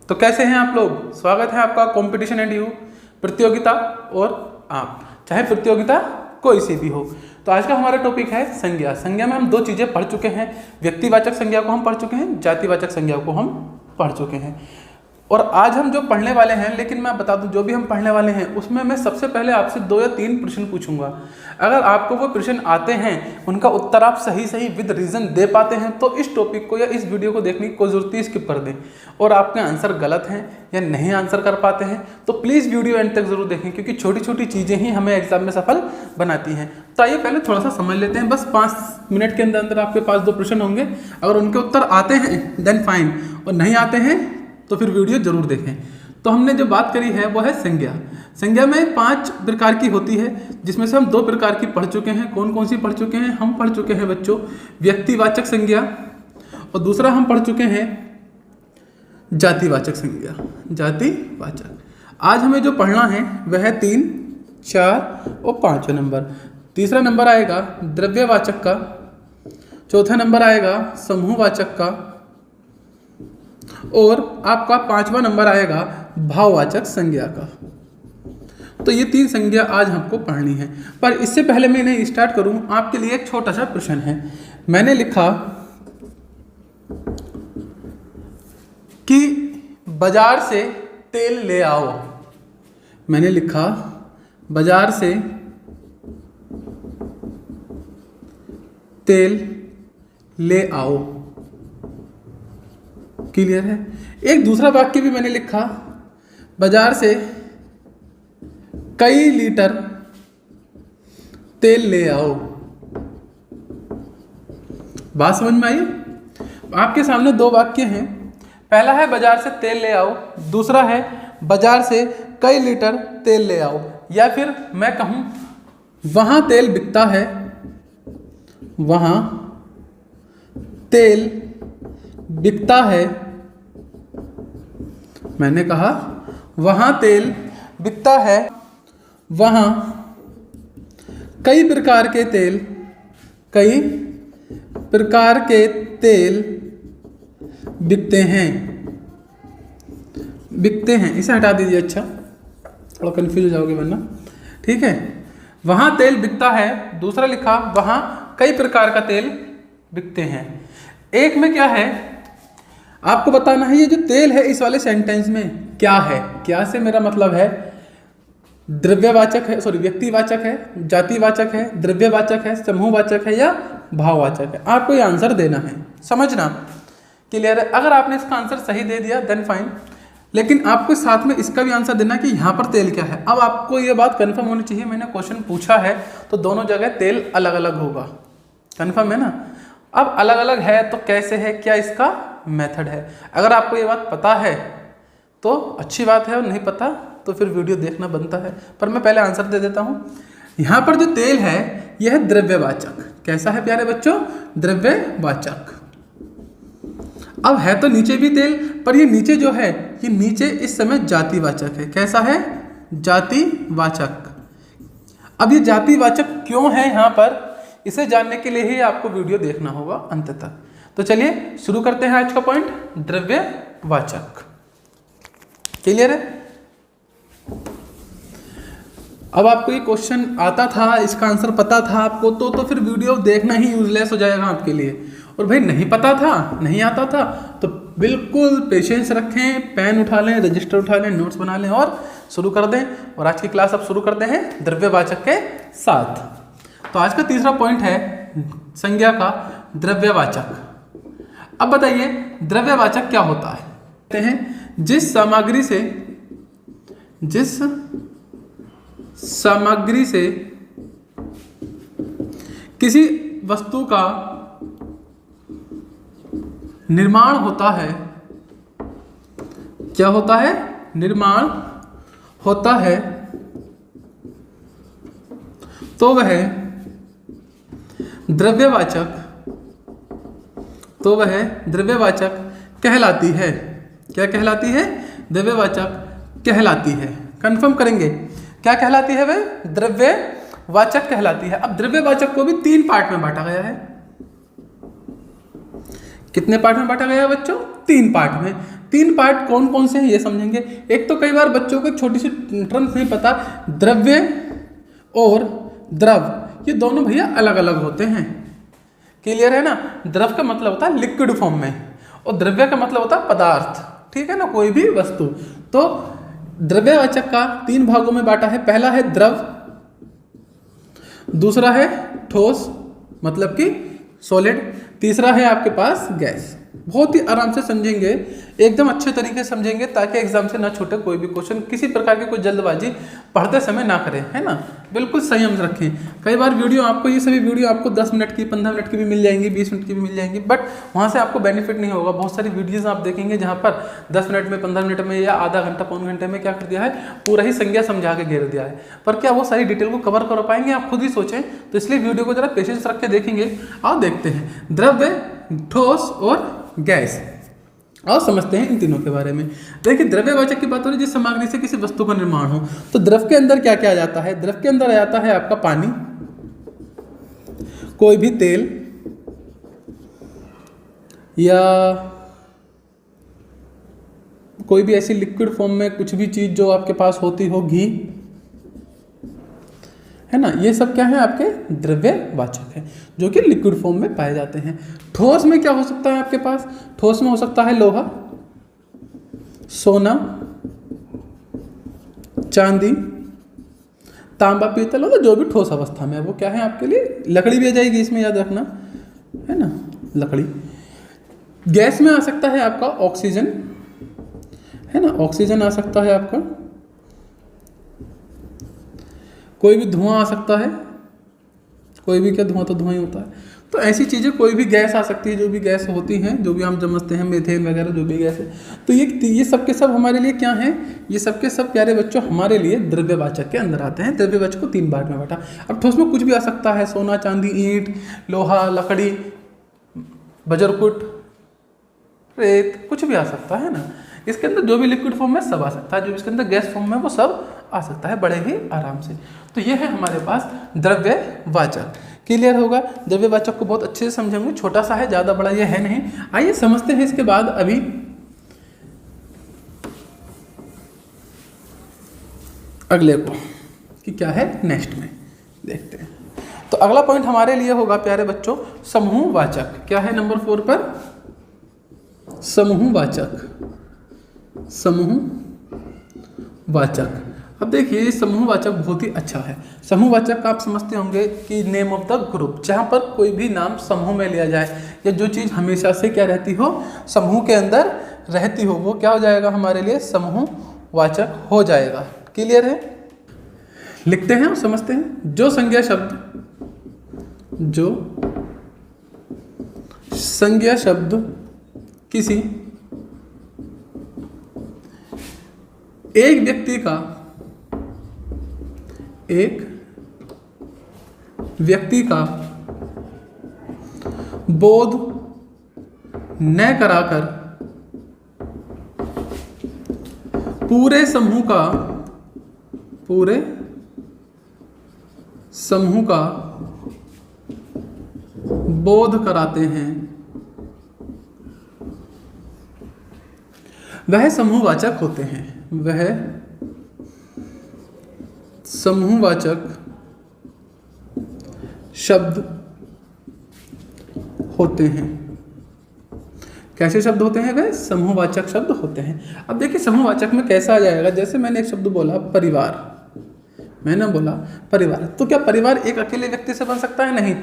तो कैसे हैं आप लोग? स्वागत है आपका कंपटीशन एंड यू प्रतियोगिता और आप, चाहे प्रतियोगिता कोई सी भी हो। तो आज का हमारा टॉपिक है संज्ञा। संज्ञा में हम दो चीज़ें पढ़ चुके हैं, व्यक्तिवाचक संज्ञा को हम पढ़ चुके हैं, जातिवाचक संज्ञा को हम पढ़ चुके हैं। और आज हम जो पढ़ने वाले हैं, लेकिन मैं बता दूं जो भी हम पढ़ने वाले हैं उसमें मैं सबसे पहले आपसे 2 या 3 प्रश्न पूछूंगा। अगर आपको वो प्रश्न आते हैं, उनका उत्तर आप सही विद रीज़न दे पाते हैं तो इस टॉपिक को या इस वीडियो को देखने की कोई जरूरत नहीं, स्किप कर दें। और आपके आंसर गलत हैं या नहीं आंसर कर पाते हैं तो प्लीज़ वीडियो एंड तक जरूर देखें, क्योंकि छोटी छोटी चीज़ें ही हमें एग्जाम में सफल बनाती हैं। तो आइए पहले थोड़ा सा समझ लेते हैं। बस 5 मिनट के अंदर अंदर आपके पास 2 प्रश्न होंगे। अगर उनके उत्तर आते हैं देन फाइन, और नहीं आते हैं तो फिर वीडियो जरूर देखें। तो हमने जो बात करी है वो है संज्ञा। संज्ञा में 5 प्रकार की होती है, जिसमें से हम 2 प्रकार की पढ़ चुके हैं। कौन कौन सी पढ़ चुके हैं? हम पढ़ चुके हैं बच्चों व्यक्तिवाचक संज्ञा, और दूसरा हम पढ़ चुके हैं जातिवाचक संज्ञा। जातिवाचक आज हमें जो पढ़ना है वह है 3, 4 और 5 नंबर। तीसरा नंबर आएगा द्रव्यवाचक का, चौथा नंबर आएगा समूहवाचक का, और आपका 5वां नंबर आएगा भाववाचक संज्ञा का। तो ये 3 संज्ञा आज हमको पढ़नी है। पर इससे पहले मैं इन्हें स्टार्ट करूं, आपके लिए एक छोटा सा प्रश्न है। मैंने लिखा कि बाजार से तेल ले आओ। मैंने लिखा बाजार से तेल ले आओ। क्लियर है? एक दूसरा वाक्य भी मैंने लिखा, बाजार से कई लीटर तेल ले आओ। बात समझ में आई? आपके सामने 2 वाक्य हैं। पहला है बाजार से तेल ले आओ, दूसरा है बाजार से कई लीटर तेल ले आओ। या फिर मैं कहूं वहां तेल बिकता है, वहां तेल बिकता है। मैंने कहा वहां तेल बिकता है, वहां कई प्रकार के तेल बिकते हैं। इसे हटा दीजिए, अच्छा थोड़ा कंफ्यूज हो जाओगे वरना। ठीक है, वहां तेल बिकता है, दूसरा लिखा वहां कई प्रकार का तेल बिकते हैं। एक में क्या है आपको बताना है, ये जो तेल है इस वाले सेंटेंस में क्या है। क्या से मेरा मतलब है द्रव्यवाचक है, सॉरी व्यक्तिवाचक है, जातिवाचक है, द्रव्यवाचक है, समूहवाचक है या भाववाचक है। आपको ये आंसर देना है, समझना। क्लियर है? अगर आपने इसका आंसर सही दे दिया देन फाइन, लेकिन आपको साथ में इसका भी आंसर देना कि यहाँ पर तेल क्या है। अब आपको ये बात कन्फर्म होनी चाहिए, मैंने क्वेश्चन पूछा है तो दोनों जगह तेल अलग अलग होगा। कन्फर्म है ना? अब अलग अलग है तो कैसे है, क्या इसका मेथड है। अगर आपको ये बात पता है तो अच्छी बात है, और नहीं पता तो फिर वीडियो देखना बनता है। पर मैं पहले आंसर दे देता हूँ। यहाँ पर जो तेल है यह है द्रव्यवाचक। कैसा है प्यारे बच्चों? द्रव्यवाचक। अब है तो नीचे भी तेल, पर ये नीचे जो है ये नीचे इस समय जातिवाचक है। कैसा है? जातिवाचक। अब ये जातिवाचक क्यों है यहाँ पर, इसे जानने के लिए ही आपको वीडियो देखना होगा अंत तक। तो चलिए शुरू करते हैं आज का पॉइंट, द्रव्यवाचक। क्लियर है? अब आपको ये क्वेश्चन आता था, इसका आंसर पता था आपको, तो फिर वीडियो देखना ही यूजलेस हो जाएगा आपके लिए। और भाई नहीं पता था, नहीं आता था तो बिल्कुल पेशेंस रखें, पेन उठा लें, रजिस्टर उठा लें, नोट्स बना लें और शुरू कर दें। और आज की क्लास अब शुरू करते हैं द्रव्यवाचक के साथ। तो आज का तीसरा पॉइंट है संज्ञा का द्रव्यवाचक। अब बताइए द्रव्यवाचक क्या होता है? कहते हैं जिस सामग्री से किसी वस्तु का निर्माण होता है। क्या होता है? निर्माण होता है, तो वह द्रव्यवाचक कहलाती है। क्या कहलाती है? द्रव्यवाचक कहलाती है। कंफर्म करेंगे क्या कहलाती है? वह द्रव्यवाचक कहलाती है। अब द्रव्यवाचक को भी 3 पार्ट में बांटा गया है। कितने पार्ट में बांटा गया है बच्चों? 3 पार्ट में। तीन पार्ट कौन कौन से हैं ये समझेंगे। एक तो कई बार बच्चों को एक छोटी सी टर्म नहीं पता, द्रव्य और द्रव, ये दोनों भैया अलग अलग होते हैं। क्लियर है ना? द्रव का मतलब होता है लिक्विड फॉर्म में और द्रव्य का मतलब होता है पदार्थ, ठीक है ना, कोई भी वस्तु। तो द्रव्यवाचक का तीन भागों में बांटा है। पहला है द्रव, दूसरा है ठोस मतलब कि सॉलिड, तीसरा है आपके पास गैस। बहुत ही आराम से समझेंगे, एकदम अच्छे तरीके से समझेंगे ताकि एग्जाम से ना छूटे कोई भी क्वेश्चन, किसी प्रकार की कोई जल्दबाजी पढ़ते समय ना करें, है ना, बिल्कुल संयम रखें। कई बार वीडियो आपको, ये सभी वीडियो आपको 10 मिनट की, 15 मिनट की भी मिल जाएंगी, 20 मिनट की भी मिल जाएंगी, बट वहाँ से आपको बेनिफिट नहीं होगा। बहुत सारी वीडियोज आप देखेंगे जहाँ पर 10 मिनट में, 15 मिनट में या आधा घंटा, पौन घंटे में क्या कर दिया है, पूरा ही संज्ञा समझा के घेर दिया है, पर क्या वो सारी डिटेल को कवर कर पाएंगे, आप खुद ही सोचें। तो इसलिए वीडियो को जरा पेशेंस रख के देखेंगे। आओ देखते हैं द्रव्य, ठोस और गैस। और समझते हैं इन तीनों के बारे में। देखिए, द्रव्यवाचक की बात हो रही है जिस सामग्री से किसी वस्तु का निर्माण हो। तो द्रव के अंदर क्या क्या आ जाता है? द्रव के अंदर आ जाता है आपका पानी, कोई भी तेल या कोई भी ऐसी लिक्विड फॉर्म में कुछ भी चीज जो आपके पास होती हो, घी, है ना, ये सब क्या है आपके द्रव्यवाचक है जो कि लिक्विड फॉर्म में पाए जाते हैं। ठोस में क्या हो सकता है आपके पास? ठोस में हो सकता है लोहा, सोना, चांदी, तांबा, पीतल, मतलब जो भी ठोस अवस्था में है वो क्या है आपके लिए, लकड़ी भी आ जाएगी इसमें, याद रखना, है ना, लकड़ी। गैस में आ सकता है आपका ऑक्सीजन, है ना, ऑक्सीजन आ सकता है आपका, कोई भी धुआं आ सकता है, कोई भी क्या, धुआं तो धुआं ही होता है। तो ऐसी चीज़ें, कोई भी गैस आ सकती है, जो भी गैस होती हैं, जो भी हम समझते हैं, मीथेन वगैरह जो भी गैस है। तो ये सब के सब हमारे लिए क्या हैं? ये सब के सब प्यारे बच्चों हमारे लिए द्रव्यवाचक के अंदर आते हैं। द्रव्यवाचक को तीन भाग में बांटा। अब ठोस में कुछ भी आ सकता है, सोना, चांदी, ईंट, लोहा, लकड़ी, बजरकुट, रेत, कुछ भी आ सकता है ना। इसके अंदर जो भी लिक्विड फॉर्म में सब आ सकता है, जो इसके अंदर गैस फॉर्म में वो सब आ सकता है बड़े ही आराम से। तो ये है हमारे पास द्रव्यवाचक। क्लियर होगा? द्रव्यवाचक को बहुत अच्छे से समझेंगे, छोटा सा है, ज़्यादा बड़ा ये है नहीं। आइए समझते हैं इसके बाद अभी अगले को कि क्या है, नेक्स्ट में देखते हैं। तो अगला पॉइंट हमारे लिए होगा प्यारे बच्चों समूहवाचक। क्या है नंबर 4 पर? समूहवाचक। समूहवाचक। अब देखिए, समूहवाचक बहुत ही अच्छा है। समूहवाचक आप समझते होंगे कि नेम ऑफ द ग्रुप, जहाँ पर कोई भी नाम समूह में लिया जाए या जो चीज़ हमेशा से क्या रहती हो, समूह के अंदर रहती हो, वो क्या हो जाएगा हमारे लिए, समूहवाचक हो जाएगा। क्लियर है? लिखते हैं और समझते हैं। जो संज्ञा शब्द किसी एक व्यक्ति का बोध न कराकर पूरे समूह का बोध कराते हैं, वह समूहवाचक होते हैं। वह समूहवाचक शब्द होते हैं। कैसे शब्द होते हैं? वह समूहवाचक शब्द होते हैं। अब देखिए, समूहवाचक में कैसा आ जाएगा, जैसे मैंने एक शब्द बोला परिवार, मैंने बोला परिवार, तो क्या परिवार एक अकेले व्यक्ति से बन सकता है? नहीं,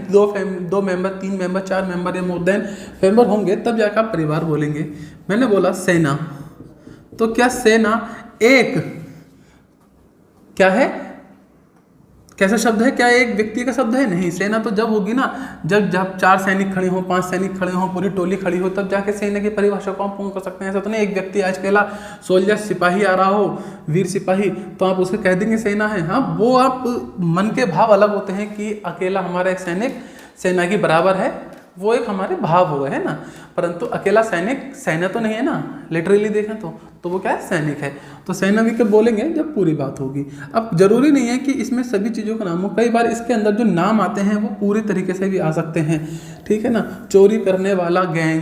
दो मेंबर, 3 मेंबर, 4 मेंबर या मोर देन मेंबर होंगे तब जाकर आप परिवार बोलेंगे। मैंने बोला सेना, तो क्या सेना एक क्या है, कैसा शब्द है? क्या एक व्यक्ति का शब्द है? नहीं, सेना तो जब होगी ना जब 4 सैनिक खड़े हो, 5 सैनिक खड़े हो, पूरी टोली खड़ी हो, तब जाके सेना की परिभाषा को हम पूर्ण कर सकते हैं। ऐसा तो नहीं एक व्यक्ति आज अकेला सोल्जर सिपाही आ रहा हो, वीर सिपाही, तो आप उसे कह देंगे सेना है। हाँ, वो आप मन के भाव अलग होते हैं कि अकेला हमारा एक सैनिक सेना के बराबर है, वो एक हमारे भाव हो गए, है ना। परंतु अकेला सैनिक सेना तो नहीं है ना, लिटरली देखें तो वो क्या है, सैनिक है। तो सेना भी कब बोलेंगे? जब पूरी बात होगी। अब जरूरी नहीं है कि इसमें सभी चीज़ों का नाम हो, कई बार इसके अंदर जो नाम आते हैं वो पूरी तरीके से भी आ सकते हैं, ठीक है ना। चोरी करने वाला गैंग,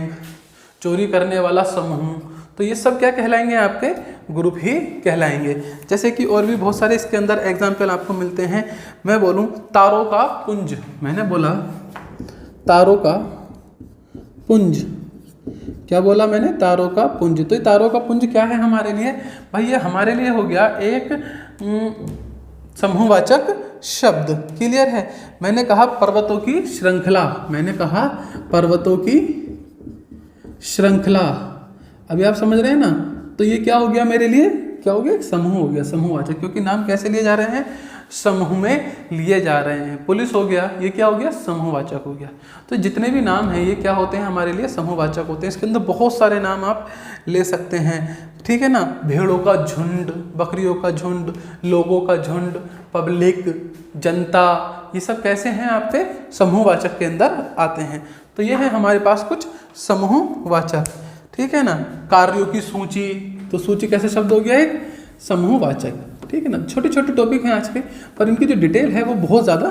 चोरी करने वाला समूह, तो ये सब क्या कहलाएंगे, आपके ग्रुप ही कहलाएंगे। जैसे कि और भी बहुत सारे इसके अंदर एग्जाम्पल आपको मिलते हैं। मैं बोलूँ तारों का पुंज, मैंने बोला तारों का पुंज, क्या बोला मैंने, तारों का पुंज। तो ये तारों का पुंज क्या है हमारे लिए भाई, ये हमारे लिए हो गया एक समूहवाचक शब्द। क्लियर है। मैंने कहा पर्वतों की श्रृंखला, मैंने कहा पर्वतों की श्रृंखला। अभी आप समझ रहे हैं ना। तो ये क्या हो गया मेरे लिए, क्या हो गया, एक समूह हो गया, समूहवाचक। क्योंकि नाम कैसे लिए जा रहे हैं, समूह में लिए जा रहे हैं। पुलिस हो गया, ये क्या हो गया, समूहवाचक हो गया। तो जितने भी नाम हैं ये क्या होते हैं, हमारे लिए समूहवाचक होते हैं। इसके अंदर बहुत सारे नाम आप ले सकते हैं, ठीक है ना। भेड़ों का झुंड, बकरियों का झुंड, लोगों का झुंड, पब्लिक, जनता, ये सब कैसे हैं, आपके समूहवाचक के अंदर आते हैं। तो ये है हमारे पास कुछ समूहवाचक, ठीक है ना। कार्यों की सूची, तो सूची कैसे शब्द हो गया, एक समूहवाचक, ठीक है ना। छोटे छोटे टॉपिक हैं आज के, पर इनकी जो डिटेल है वो बहुत ज़्यादा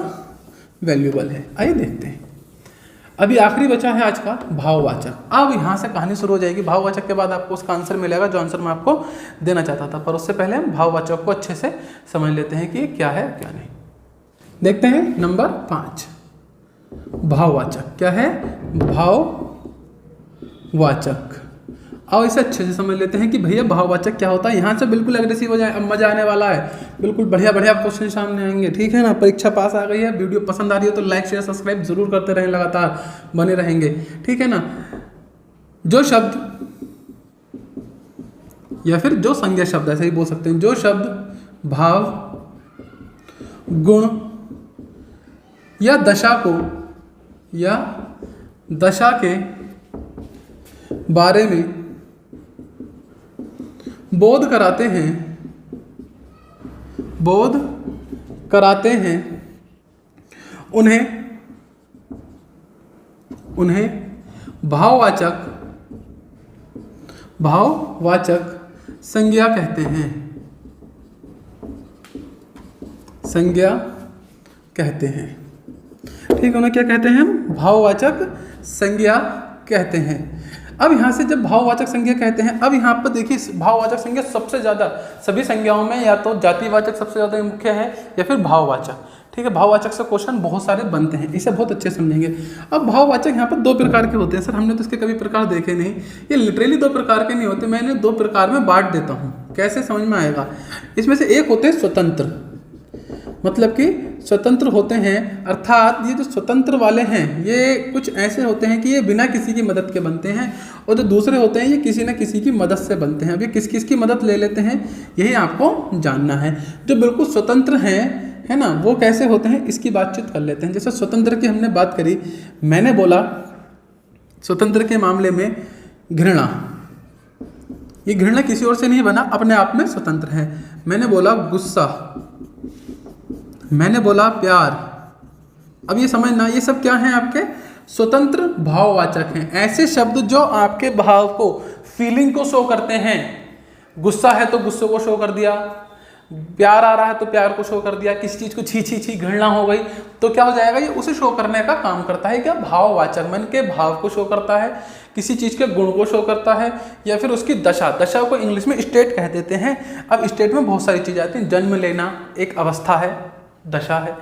वैल्यूएबल है। आइए देखते हैं। अभी आखिरी बचा है आज का भाववाचक। अब यहाँ से कहानी शुरू हो जाएगी। भाववाचक के बाद आपको उसका आंसर मिलेगा जो आंसर मैं आपको देना चाहता था, पर उससे पहले हम भाववाचक को अच्छे से समझ लेते हैं कि क्या है क्या नहीं। देखते हैं नंबर 5, भाववाचक। क्या है, भाववाचक। आओ इसे अच्छे से समझ लेते हैं कि भैया भाववाचक क्या होता है। यहाँ से बिल्कुल एग्रेसिव हो जाए, अब मजा आने वाला है। बिल्कुल बढ़िया बढ़िया क्वेश्चन सामने आएंगे, ठीक है ना। परीक्षा पास आ गई है, वीडियो पसंद आ रही है तो लाइक शेयर सब्सक्राइब जरूर करते रहें, लगातार बने रहेंगे, ठीक है ना। जो शब्द या फिर जो संज्ञा शब्द, ऐसे ही बोल सकते हैं, जो शब्द भाव, गुण या दशा को या दशा के बारे में बोध कराते हैं, उन्हें भाववाचक संज्ञा कहते हैं, संज्ञा कहते हैं, ठीक है। उन्हें क्या कहते हैं हम, भाववाचक संज्ञा कहते हैं। अब यहाँ से जब भाववाचक संज्ञा कहते हैं, अब यहाँ पर देखिए भाववाचक संज्ञा सबसे ज़्यादा सभी संज्ञाओं में या तो जातिवाचक सबसे ज़्यादा मुख्य है या फिर भाववाचक, ठीक है। भाववाचक से क्वेश्चन बहुत सारे बनते हैं, इसे बहुत अच्छे समझेंगे। अब भाववाचक यहाँ पर 2 प्रकार के होते हैं। सर हमने तो इसके कभी प्रकार देखे नहीं, ये लिटरली 2 प्रकार के नहीं होते, मैंने 2 प्रकार में बांट देता हूँ, कैसे समझ में आएगा। इसमें से एक होते हैं स्वतंत्र, मतलब कि स्वतंत्र होते हैं, अर्थात ये जो स्वतंत्र वाले हैं ये कुछ ऐसे होते हैं कि ये बिना किसी की मदद के बनते हैं, और जो दूसरे होते हैं ये किसी न किसी की मदद से बनते हैं। अब ये किस किस की मदद ले लेते हैं यही आपको जानना है। जो बिल्कुल स्वतंत्र हैं, है ना, वो कैसे होते हैं इसकी बातचीत कर लेते हैं। जैसे स्वतंत्र की हमने बात करी, मैंने बोला स्वतंत्र के मामले में घृणा, ये घृणा किसी और से नहीं बना, अपने आप में स्वतंत्र है। मैंने बोला गुस्सा, मैंने बोला प्यार। अब ये समझना, ये सब क्या हैं, आपके स्वतंत्र भाववाचक हैं। ऐसे शब्द जो आपके भाव को, फीलिंग को शो करते हैं। गुस्सा है तो गुस्से को शो कर दिया, प्यार आ रहा है तो प्यार को शो कर दिया, किसी चीज को छी छी छी घृणा हो गई तो क्या हो जाएगा, ये उसे शो करने का काम करता है। क्या, भाववाचक, मन के भाव को शो करता है, किसी चीज के गुण को शो करता है, या फिर उसकी दशा, दशा को इंग्लिश में स्टेट कह देते हैं। अब स्टेट में बहुत सारी चीजें आती हैं। जन्म लेना एक अवस्था है, दशा है,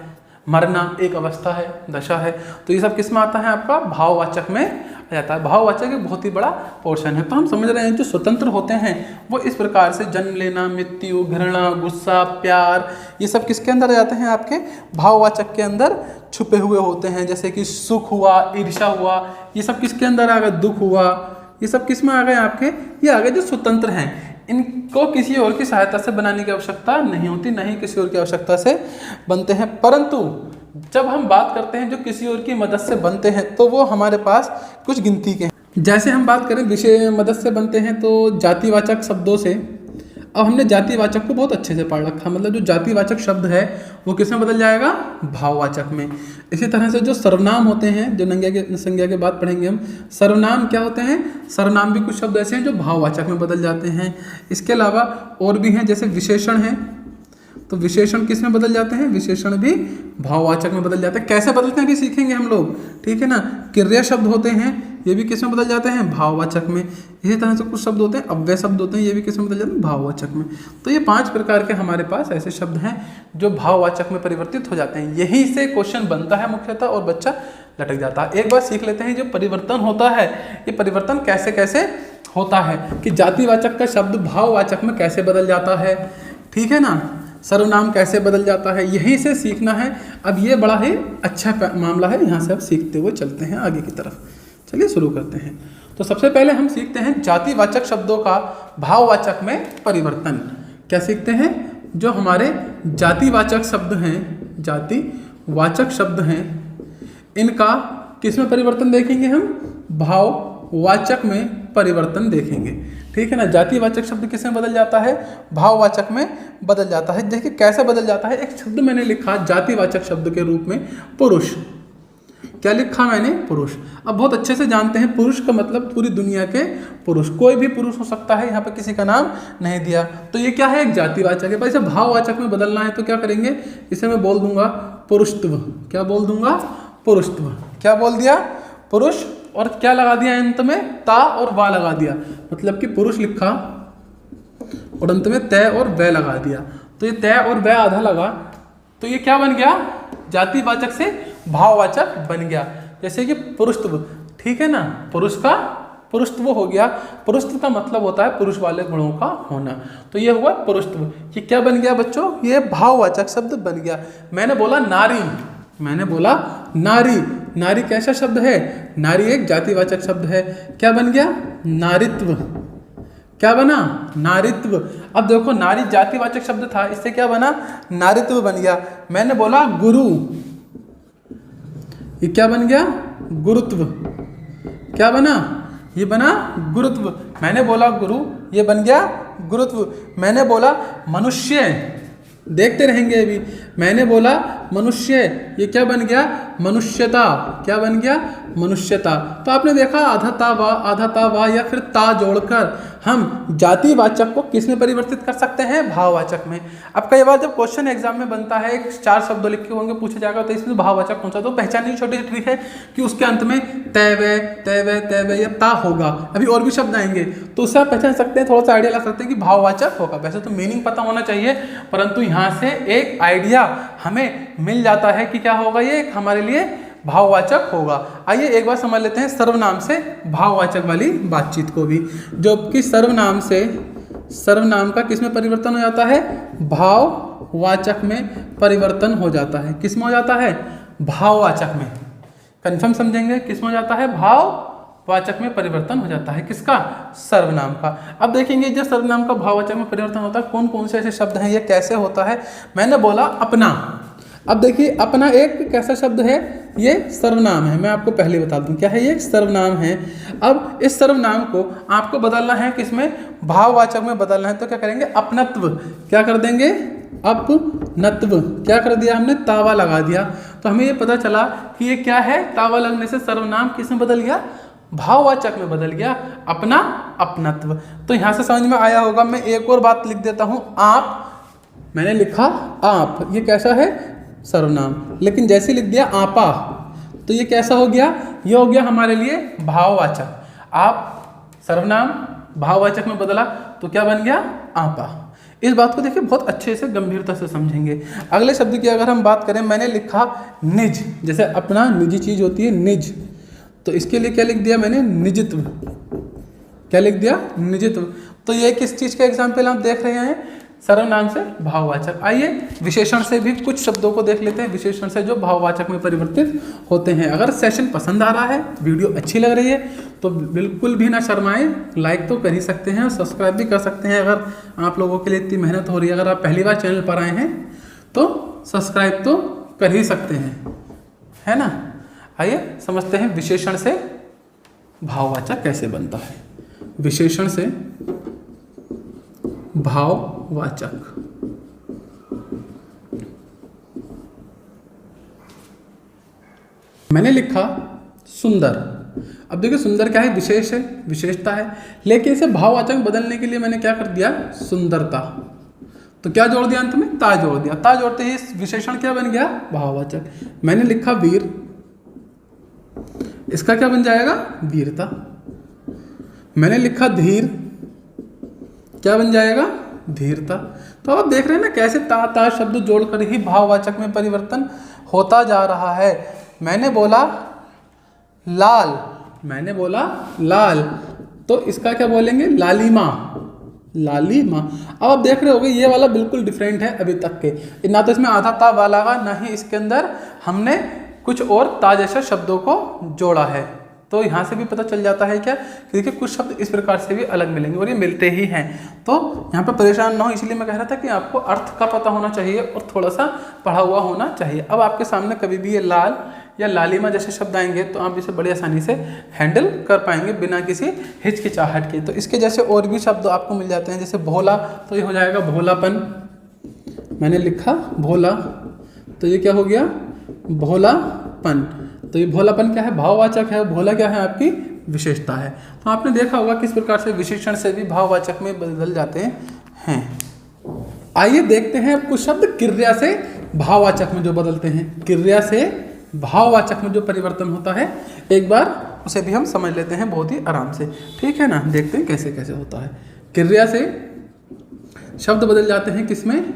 मरना एक अवस्था है, दशा है। तो ये सब किस में आता है, आपका भाववाचक में आ जाता है। भाववाचक एक बहुत ही बड़ा पोर्शन है। तो हम समझ रहे हैं जो स्वतंत्र होते हैं वो इस प्रकार से जन्म लेना, मृत्यु, घृणा, गुस्सा, प्यार, ये सब किसके अंदर आ जाते हैं, आपके भाववाचक के अंदर छुपे हुए होते हैं। जैसे कि सुख हुआ, ईर्ष्या हुआ, ये सब किसके अंदर आ गए, दुख हुआ, ये सब किस में आ गए, आपके ये आ गए जो स्वतंत्र हैं। इनको किसी और की सहायता से बनाने की आवश्यकता नहीं होती, नहीं किसी और की आवश्यकता से बनते हैं। परंतु जब हम बात करते हैं जो किसी और की मदद से बनते हैं तो वो हमारे पास कुछ गिनती के हैं। जैसे हम बात करें विषय मदद से बनते हैं तो जातिवाचक शब्दों से। अब हमने जातिवाचक को बहुत अच्छे से पढ़ रखा, मतलब जो जातिवाचक शब्द है वो किस में बदल जाएगा, भाववाचक में। इसी तरह से जो सर्वनाम होते हैं, जो संज्ञा के बाद पढ़ेंगे हम, सर्वनाम क्या होते हैं, सर्वनाम भी कुछ शब्द ऐसे हैं जो भाववाचक में बदल जाते हैं। इसके अलावा और भी हैं, जैसे विशेषण हैं, तो विशेषण किस में बदल जाते हैं, विशेषण भी भाववाचक में बदल जाते हैं। कैसे बदलते हैं अभी सीखेंगे हम लोग, ठीक है ना। क्रिया शब्द होते हैं, ये भी किस में बदल जाते हैं? भाववाचक में। इसी तरह से कुछ शब्द होते हैं अव्यय शब्द होते हैं, ये भी किस में बदल जाते हैं? भाववाचक में। तो ये 5 प्रकार के हमारे पास ऐसे शब्द हैं जो भाववाचक में परिवर्तित हो जाते हैं। यहीं से क्वेश्चन बनता है मुख्यतः और बच्चा लटक जाता है। एक बार सीख लेते हैं जो परिवर्तन होता है, ये परिवर्तन कैसे कैसे होता है कि जातिवाचक का शब्द भाववाचक में कैसे बदल जाता है, ठीक है ना, सर्वनाम कैसे बदल जाता है, यहीं से सीखना है। अब ये बड़ा ही अच्छा मामला है, यहाँ से अब सीखते हुए चलते हैं आगे की तरफ। चलिए शुरू करते हैं। तो सबसे पहले हम सीखते हैं जातिवाचक शब्दों का भाववाचक में परिवर्तन। क्या सीखते हैं? जो हमारे जातिवाचक शब्द हैं, जातिवाचक शब्द हैं, इनका किस में परिवर्तन देखेंगे हम? भाववाचक में परिवर्तन देखेंगे, ठीक है ना। जातिवाचक शब्द किस में बदल जाता है? भाववाचक में बदल जाता है। देखिए कैसे बदल जाता है। एक शब्द मैंने लिखा जातिवाचक शब्द के रूप में पुरुष। क्या लिखा मैंने? पुरुष। अब बहुत अच्छे से जानते हैं पुरुष का मतलब पूरी दुनिया के पुरुष, कोई भी पुरुष हो सकता है, यहाँ पे किसी का नाम नहीं दिया। तो ये क्या है? एक जातिवाचक है। पर इसे भाववाचक में बदलना है तो क्या करेंगे? इसे मैं बोल दूंगा पुरुषत्व। क्या बोल दूंगा? पुरुषत्व। क्या बोल दिया? पुरुष, और क्या लगा दिया अंत में? ता और वा लगा दिया। मतलब कि पुरुष लिखा और अंत में तय और वै लगा दिया। तो ये तय और वै आधा लगा, तो ये क्या बन गया? जातिवाचक से भाववाचक बन गया। जैसे कि पुरुषत्व, ठीक है ना, पुरुष का पुरुषत्व हो गया। पुरुषत्व का मतलब होता है पुरुष वाले गुणों का होना। तो ये हुआ पुरुषत्व। ये क्या बन गया बच्चों? ये भाववाचक शब्द बन गया। मैंने बोला नारी, मैंने बोला नारी। नारी कैसा शब्द है? नारी एक जातिवाचक शब्द है। क्या बन गया? नारित्व। क्या बना? नारित्व। अब देखो नारी जातिवाचक शब्द था, इससे क्या बना? नारित्व बन गया। मैंने बोला गुरु, ये क्या बन गया? गुरुत्व। क्या बना? ये बना गुरुत्व। मैंने बोला गुरु, ये बन गया गुरुत्व। मैंने बोला मनुष्य, देखते रहेंगे अभी। मैंने बोला मनुष्य, ये क्या बन गया? मनुष्यता। क्या बन गया? मनुष्यता। तो आपने देखा आधा ता वा या फिर ता जोड़कर हम जातिवाचक को किस में परिवर्तित कर सकते हैं? भाववाचक में। अब कई बार जब क्वेश्चन एग्जाम में बनता है, 4 शब्द लिखे होंगे, पूछा जाएगा तो इसमें भाववाचक कौन सा, तो पहचानने की छोटी सी ट्रिक है कि उसके अंत में तय या ता होगा। अभी और भी शब्द आएंगे तो उससे आप पहचान सकते हैं, थोड़ा सा आइडिया ला सकते हैं कि भाववाचक होगा। वैसे तो मीनिंग पता होना चाहिए, परंतु यहाँ से एक आइडिया हमें मिल जाता है कि क्या होगा, ये हमारे लिए भाववाचक होगा। आइए एक बार समझ लेते हैं सर्वनाम से भाववाचक वाली बातचीत को भी। जो कि सर्वनाम से, सर्वनाम का किस में परिवर्तन हो जाता है? भाववाचक में परिवर्तन हो जाता है। किस में हो जाता है? भाववाचक में। कंफर्म समझेंगे, किस में हो जाता है? भाववाचक में परिवर्तन हो जाता है। किसका? सर्वनाम का। अब देखेंगे जब सर्वनाम का भाववाचक में परिवर्तन होता है, कौन कौन से ऐसे शब्द हैं, ये कैसे होता है। मैंने बोला अपना। अब देखिए अपना एक कैसा शब्द है? ये सर्वनाम है। मैं आपको पहले बता दूं क्या है, ये एक सर्वनाम है। अब इस सर्वनाम को आपको बदलना है किसमें? भाववाचक में बदलना है। तो क्या करेंगे? अपनत्व। क्या कर देंगे? अपनत्व। क्या कर दिया हमने? तावा लगा दिया। तो हमें ये पता चला कि ये क्या है? तावा लगने से सर्वनाम किस में बदल गया? भाववाचक में बदल गया। अपना, अपनत्व। तो यहाँ से समझ में आया होगा। मैं एक और बात लिख देता हूँ, आप। मैंने लिखा आप, ये कैसा है? सर्वनाम। लेकिन जैसे लिख दिया आपा, तो ये कैसा हो गया? ये हो गया हमारे लिए भाववाचक। आप सर्वनाम भाववाचक में बदला तो क्या बन गया? आपा। इस बात को देखिए बहुत अच्छे से गंभीरता से समझेंगे। अगले शब्द की अगर हम बात करें, मैंने लिखा निज। जैसे अपना निजी चीज होती है निज, तो इसके लिए क्या लिख दिया मैंने? निजत्व। क्या लिख दिया? निजत्व। तो ये किस चीज का एग्जाम्पल आप देख रहे हैं? सर्वनाम से भाववाचक। आइए विशेषण से भी कुछ शब्दों को देख लेते हैं, विशेषण से जो भाववाचक में परिवर्तित होते हैं। अगर सेशन पसंद आ रहा है, वीडियो अच्छी लग रही है, तो बिल्कुल भी ना शर्माएं, लाइक तो कर ही सकते हैं और सब्सक्राइब भी कर सकते हैं। अगर आप लोगों के लिए इतनी मेहनत हो रही है, अगर आप पहली बार चैनल पर आए हैं तो सब्सक्राइब तो कर ही सकते हैं, है ना। आइए समझते हैं विशेषण से भाववाचक कैसे बनता है। विशेषण से भाववाचक। मैंने लिखा सुंदर। अब देखिए सुंदर क्या है? विशेष है, विशेषता है। लेकिन इसे भाववाचक बदलने के लिए मैंने क्या कर दिया? सुंदरता। तो क्या जोड़ दिया अंत में? ता जोड़ दिया। ता जोड़ते ही विशेषण क्या बन गया? भाववाचक। मैंने लिखा वीर। इसका क्या बन जाएगा? वीरता। मैंने लिखा धीर, क्या बन जाएगा? धीरता। तो आप देख रहे हैं ना कैसे ता शब्द जोड़कर ही भाववाचक में परिवर्तन होता जा रहा है। मैंने बोला लाल, मैंने बोला लाल, तो इसका क्या बोलेंगे? लालिमा, लालिमा। अब आप देख रहे होगे ये वाला बिल्कुल डिफरेंट है अभी तक के, ना तो इसमें आधा ता वाला का, ना ही इसके अंदर हमने कुछ और ता जैसे शब्दों को जोड़ा है। तो यहाँ से भी पता चल जाता है क्या, क्योंकि कुछ शब्द इस प्रकार से भी अलग मिलेंगे और ये मिलते ही हैं। तो यहाँ पर परेशान ना हो, इसलिए मैं कह रहा था कि आपको अर्थ का पता होना चाहिए और थोड़ा सा पढ़ा हुआ होना चाहिए। अब आपके सामने कभी भी ये लाल या लालिमा जैसे शब्द आएंगे तो आप इसे बड़ी आसानी से हैंडल कर पाएंगे बिना किसी हिचकिचाहट के। तो इसके जैसे और भी शब्द आपको मिल जाते हैं, जैसे भोला, तो ये हो जाएगा भोलापन। मैंने लिखा भोला, तो ये क्या हो गया? भोलापन। तो ये भोलापन क्या है? भाववाचक है। भोला क्या है? आपकी विशेषता है। तो आपने देखा होगा किस प्रकार से विशेषण से भी भाववाचक में बदल जाते हैं। आइए देखते हैं अब कुछ शब्द क्रिया से भाववाचक में जो बदलते हैं, क्रिया से भाववाचक में जो परिवर्तन होता है, एक बार उसे भी हम समझ लेते हैं बहुत ही आराम से। ठीक है ना, देखते हैं कैसे कैसे होता है। क्रिया से शब्द बदल जाते हैं किसमें?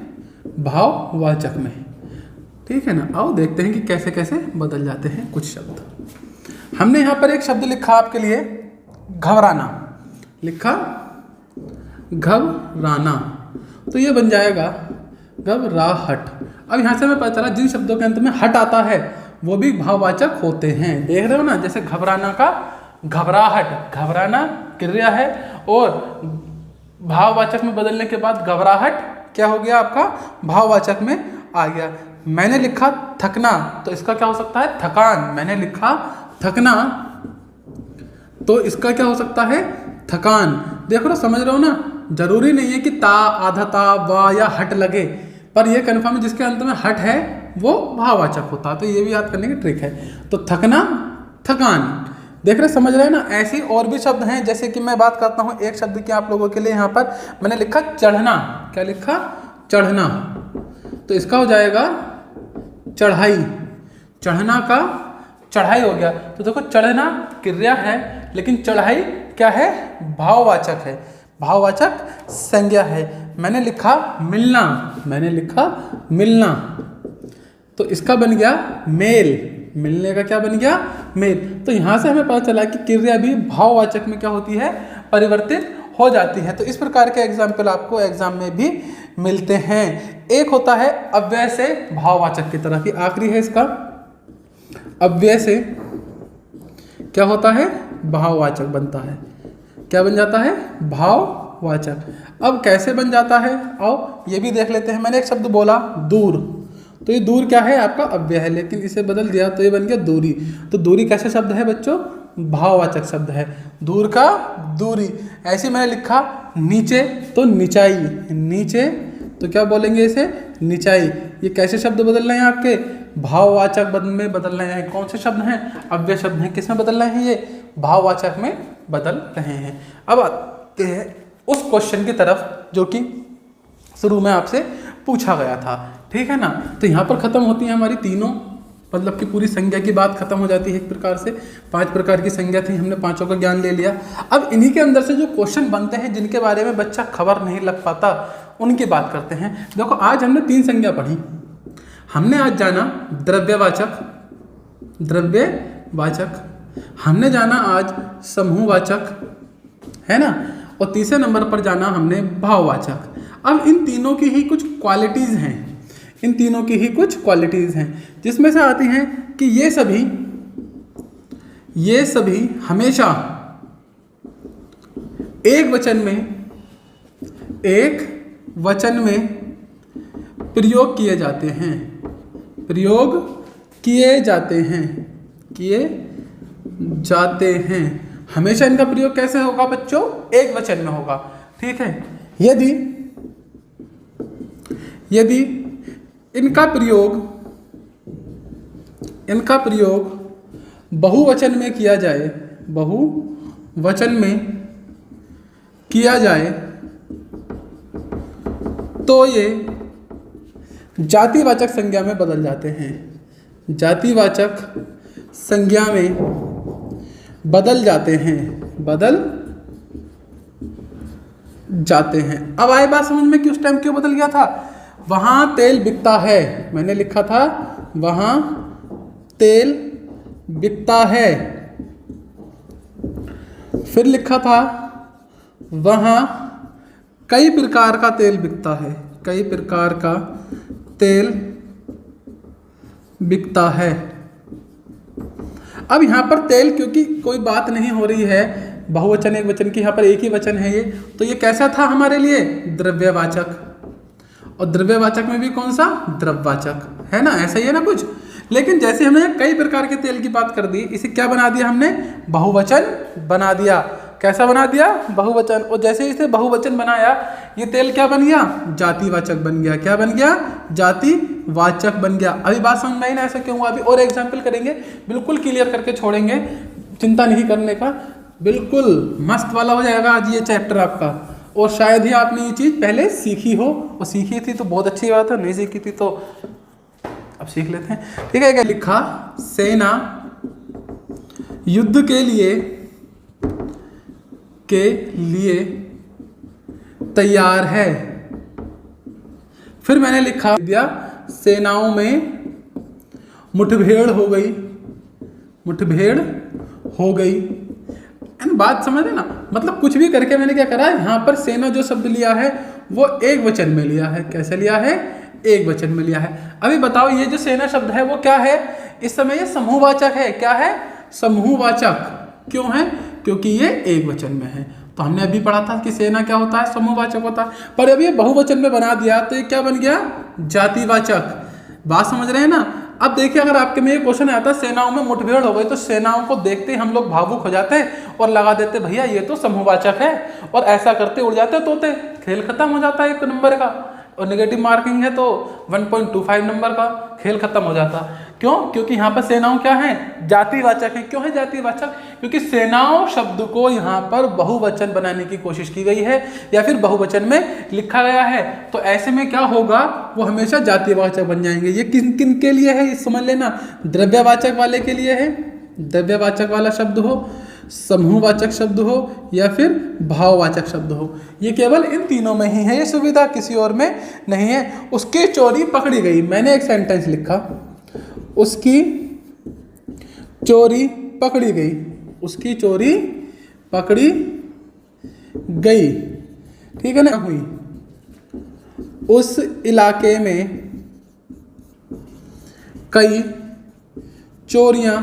भाववाचक में। ठीक है ना, आओ देखते हैं कि कैसे कैसे बदल जाते हैं कुछ शब्द। हमने यहाँ पर एक शब्द लिखा आपके लिए, घबराना। लिखा घबराना, तो ये बन जाएगा घबराहट। अब यहाँ से हमें पता चला जिन शब्दों के अंत में हट आता है वो भी भाववाचक होते हैं। देख रहे हो ना, जैसे घबराना का घबराहट, घबराना क्रिया है और भाववाचक में बदलने के बाद घबराहट क्या हो गया? आपका भाववाचक में आ गया। मैंने लिखा थकना, तो इसका क्या हो सकता है? थकान। मैंने लिखा थकना, तो इसका क्या हो सकता है? थकान। देखो ना, समझ रहे हो ना, जरूरी नहीं है कि ता, आधा ता, वा या हट लगे, पर यह कन्फर्म है जिसके अंत में हट है वो भाववाचक होता है। तो ये भी याद करने की ट्रिक है। तो थकना, थकान। देख रहे, समझ रहे हैं ना। ऐसी और भी शब्द हैं, जैसे कि मैं बात करता हूँ एक शब्द की आप लोगों के लिए। यहाँ पर मैंने लिखा चढ़ना। क्या लिखा? चढ़ना। तो इसका हो जाएगा चढ़ाई। चढ़ना का चढ़ाई हो गया। तो देखो, चढ़ना क्रिया है लेकिन चढ़ाई क्या है? भाववाचक है, भाववाचक संज्ञा है। मैंने लिखा मिलना। मैंने लिखा मिलना, तो इसका बन गया मेल। मिलने का क्या बन गया? मेल। तो यहाँ से हमें पता चला कि क्रिया भी भाववाचक में क्या होती है? परिवर्तित हो जाती है। तो इस प्रकार के एग्जाम्पल आपको एग्जाम में भी मिलते हैं। एक होता है अव्यय से भाववाचक की तरफ, ये आखिरी है इसका। अव्यय से क्या होता है? भाववाचक बनता है। क्या बन जाता है? भाववाचक। अब कैसे बन जाता है, आओ ये भी देख लेते हैं। मैंने एक शब्द बोला दूर, तो ये दूर क्या है? आपका अव्यय है, लेकिन इसे बदल दिया तो ये बन गया दूरी। तो दूरी कैसे शब्द है बच्चों? भाववाचक शब्द है। दूर का दूरी। ऐसे मैंने लिखा नीचे, तो निचाई। नीचे, तो क्या बोलेंगे इसे? निचाई। ये कैसे शब्द बदल रहे हैं? आपके भाववाचक में बदल रहे हैं। कौन से शब्द हैं? अव्यय शब्द हैं। किस में बदल रहे हैं? ये भाववाचक में बदल रहे हैं। अब आते हैं उस क्वेश्चन की तरफ जो कि शुरू में आपसे पूछा गया था। ठीक है ना। तो यहाँ पर खत्म होती है हमारी तीनों, मतलब कि पूरी संज्ञा की बात खत्म हो जाती है एक प्रकार से। 5 प्रकार की संज्ञा थी, हमने 5 का ज्ञान ले लिया। अब इन्हीं के अंदर से जो क्वेश्चन बनते हैं जिनके बारे में बच्चा खबर नहीं लग पाता, उनकी बात करते हैं। देखो, आज हमने 3 संज्ञा पढ़ी। हमने आज जाना द्रव्यवाचक, द्रव्यवाचक। हमने जाना आज समूहवाचक, है ना, और तीसरे नंबर पर जाना हमने भाववाचक। अब इन तीनों की ही कुछ क्वालिटीज़ हैं, इन तीनों की ही कुछ क्वालिटीज़ हैं, जिसमें से आती हैं कि ये सभी हमेशा एक वचन में प्रयोग किए जाते हैं। प्रयोग किए जाते हैं। हमेशा इनका प्रयोग कैसे होगा बच्चों? एक वचन में होगा। ठीक है। यदि इनका प्रयोग बहुवचन में किया जाए, तो ये जातिवाचक संज्ञा में बदल जाते हैं। जातिवाचक संज्ञा में बदल जाते हैं, बदल जाते हैं। अब आए बात समझ में कि उस टाइम क्यों बदल गया था। वहां तेल बिकता है, मैंने लिखा था वहां तेल बिकता है। फिर लिखा था वहां कई प्रकार का तेल बिकता है, कई प्रकार का तेल बिकता है। अब यहां पर तेल, क्योंकि कोई बात नहीं हो रही है बहुवचन एक वचन की, यहाँ पर एक ही वचन है ये, तो ये कैसा था हमारे लिए, द्रव्यवाचक। और द्रव्यवाचक में भी कौन सा, द्रव्यवाचक, है ना, ऐसा ही है ना कुछ। लेकिन जैसे हमने कई प्रकार के तेल की बात कर दी, इसे क्या बना दिया हमने, बहुवचन बना दिया। कैसा बना दिया, बहुवचन। और जैसे इसे बहुवचन बनाया, ये तेल क्या बन गया, जातिवाचक बन गया। क्या बन गया, जातिवाचक बन गया। अभी बात समझ में आई ना, ऐसा क्यों हुआ। अभी और एग्जाम्पल करेंगे, बिल्कुल क्लियर करके छोड़ेंगे, चिंता नहीं करने का, बिल्कुल मस्त वाला हो जाएगा आज ये चैप्टर आपका। और शायद ही आपने ये चीज़ पहले सीखी हो, और सीखी थी तो बहुत अच्छी बात है, नहीं सीखी थी तो अब सीख लेते हैं। ठीक है, क्या लिखा, सेना युद्ध के लिए तैयार है। फिर मैंने लिखा दिया, सेनाओं में मुठभेड़ हो गई, मुठभेड़ हो गई। बात समझ रहे ना, मतलब कुछ भी करके मैंने क्या करा, यहाँ पर सेना जो शब्द लिया है वो एक वचन में लिया है। कैसे लिया है, एक वचन में लिया है। अभी बताओ, ये जो सेना शब्द है वो क्या है, इस समय ये समूहवाचक है। क्या है, समूहवाचक। क्यों है, क्योंकि ये एक वचन में है। तो हमने अभी पढ़ा था कि सेना क्या होता है, समूहवाचक होता है, पर अभी ये बहुवचन में बना दिया तो ये क्या बन गया, जातिवाचक। बात समझ रहे हैं ना। अब देखिए, अगर आपके में ये क्वेश्चन आता है सेनाओं में मुठभेड़ हो गई, तो सेनाओं को देखते ही हम लोग भावुक हो जाते हैं और लगा देते भैया ये तो समूहवाचक है, और ऐसा करते उड़ जाते तोते, खेल खत्म हो जाता है 1 नंबर का। और नेगेटिव मार्किंग है तो 1.25 नंबर का, खेल खत्म हो जाता। क्यों, क्योंकि यहाँ पर सेनाओं क्या है, जातिवाचक है। क्यों है जातिवाचक, क्योंकि सेनाओं शब्द को यहाँ पर बहुवचन बनाने की कोशिश की गई है, या फिर बहुवचन में लिखा गया है। तो ऐसे में क्या होगा, वो हमेशा जातिवाचक बन जाएंगे। ये किन किन के लिए है, ये समझ लेना। द्रव्यवाचक वाले के लिए है, द्रव्यवाचक वाला शब्द हो, समूहवाचक शब्द हो, या फिर भाववाचक शब्द हो। ये केवल इन तीनों में ही है ये सुविधा, किसी और में नहीं है। उसकी चोरी पकड़ी गई, मैंने एक सेंटेंस लिखा, उसकी चोरी पकड़ी गई, उसकी चोरी पकड़ी गई। ठीक है ना, हुई उस इलाके में कई चोरियां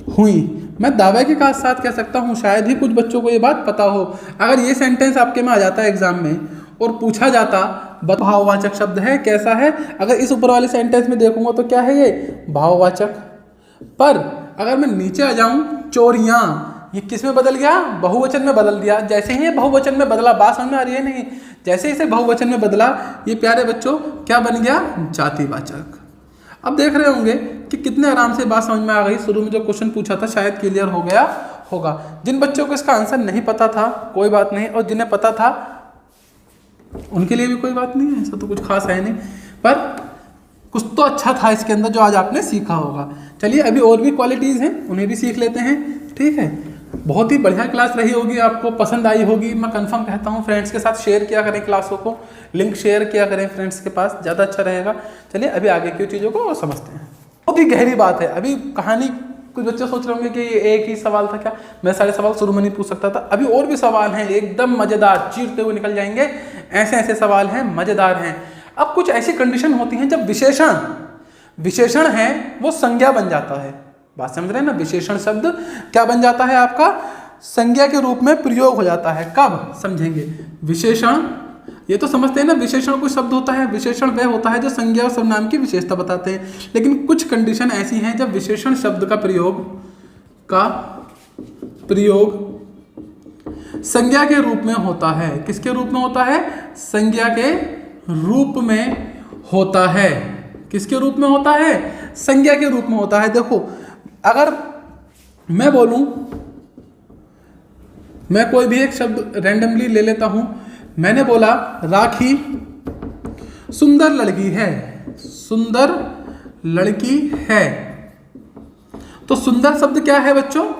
हुई। मैं दावे के साथ कह सकता हूं, शायद ही कुछ बच्चों को ये बात पता हो। अगर ये सेंटेंस आपके में आ जाता है एग्जाम में और पूछा जाता भाववाचक शब्द है, कैसा है, अगर इस ऊपर वाले सेंटेंस में देखूंगा तो क्या है ये, भाववाचक। पर अगर मैं नीचे आ जाऊं, चोरियां, ये किस में बदल गया, बहुवचन में बदल दिया। जैसे ही ये बहुवचन में बदला, बात समझ में आ रही है नहीं, जैसे इसे बहुवचन में बदला, ये प्यारे बच्चों क्या बन गया, जातिवाचक। अब देख रहे होंगे कि कितने आराम से बात समझ में आ गई। शुरू में जो क्वेश्चन पूछा था शायद क्लियर हो गया होगा। जिन बच्चों को इसका आंसर नहीं पता था कोई बात नहीं, और जिन्हें पता था उनके लिए भी कोई बात नहीं है, ऐसा तो कुछ खास है नहीं, पर कुछ तो अच्छा था इसके अंदर जो आज आपने सीखा होगा। चलिए, अभी और भी क्वालिटीज़ हैं, उन्हें भी सीख लेते हैं। ठीक है, बहुत ही बढ़िया क्लास रही होगी, आपको पसंद आई होगी, मैं कंफर्म कहता हूँ। फ्रेंड्स के साथ शेयर किया करें क्लासों को, लिंक शेयर किया करें फ्रेंड्स के पास, ज़्यादा अच्छा रहेगा। चलिए, अभी आगे की चीज़ों को समझते हैं। बहुत ही गहरी बात है। अभी कहानी, कुछ बच्चे सोच रहे होंगे कि ये एक ही सवाल था क्या, मैं सारे सवाल शुरू में नहीं पूछ सकता था। अभी और भी सवाल हैं, एकदम मज़ेदार, चीरते हुए निकल जाएंगे, ऐसे ऐसे सवाल हैं, मज़ेदार हैं। अब कुछ ऐसी कंडीशन होती हैं जब विशेषण है वो संज्ञा बन जाता है। बात समझ रहे हैं ना, विशेषण शब्द क्या बन जाता है आपका, संज्ञा के रूप में प्रयोग हो जाता है। कब समझेंगे, विशेषण, ये तो समझते हैं ना, विशेषण कोई शब्द होता है, विशेषण वह होता है जो संज्ञा और सर्वनाम की विशेषता बताते हैं। लेकिन कुछ कंडीशन ऐसी हैं जब विशेषण शब्द का प्रयोग संज्ञा के रूप में होता है। किसके रूप में होता है, संज्ञा के रूप में होता है। किसके रूप में होता है, संज्ञा के रूप में होता है। देखो, अगर मैं बोलूं, मैं कोई भी एक शब्द रैंडमली ले लेता हूं, मैंने बोला राखी सुंदर लड़की है, सुंदर लड़की है, तो सुंदर शब्द क्या है बच्चों?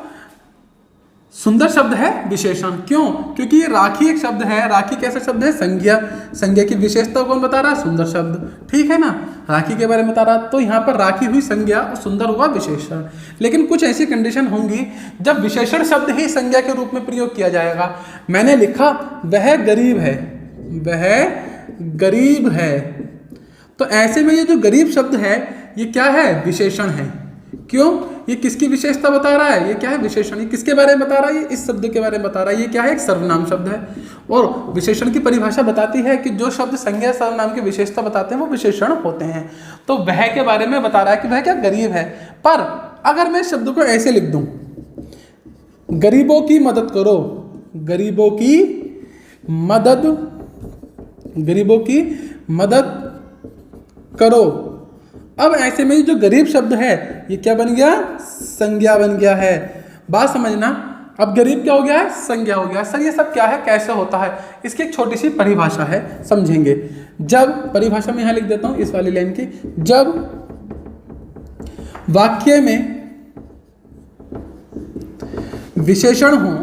सुंदर शब्द है विशेषण। क्यों? क्योंकि ये राखी एक शब्द है। राखी कैसा शब्द है? संज्ञा। संज्ञा की विशेषता कौन बता रहा है? सुंदर शब्द। ठीक है ना, राखी के बारे में बता रहा। तो यहाँ पर राखी हुई संज्ञा और सुंदर हुआ विशेषण। लेकिन कुछ ऐसी कंडीशन होंगी जब विशेषण शब्द ही संज्ञा के रूप में प्रयोग किया जाएगा। मैंने लिखा वह गरीब है, वह गरीब है, तो ऐसे में ये जो गरीब शब्द है ये क्या है? विशेषण है। क्यों? ये किसकी विशेषता बता रहा है? ये क्या है? विशेषण। ये किसके बारे में बता रहा है? ये इस शब्द के बारे में बता रहा है। ये क्या है? एक सर्वनाम शब्द है। और विशेषण की परिभाषा बताती है कि जो शब्द संज्ञा सर्वनाम की विशेषता बताते हैं वो विशेषण होते हैं। तो वह के बारे में बता रहा है कि वह क्या? गरीब है। पर अगर मैं शब्द को ऐसे लिख दूं, गरीबों की मदद करो, गरीबों की मदद, गरीबों की मदद करो। अब ऐसे में जो गरीब शब्द है ये क्या बन गया? संज्ञा बन गया है। बात समझना। अब गरीब क्या हो गया है? संज्ञा हो गया। सर ये सब क्या है, कैसे होता है? इसकी एक छोटी सी परिभाषा है, समझेंगे। जब, परिभाषा में यहां लिख देता हूं इस वाली लाइन की, जब वाक्य में विशेषण हो,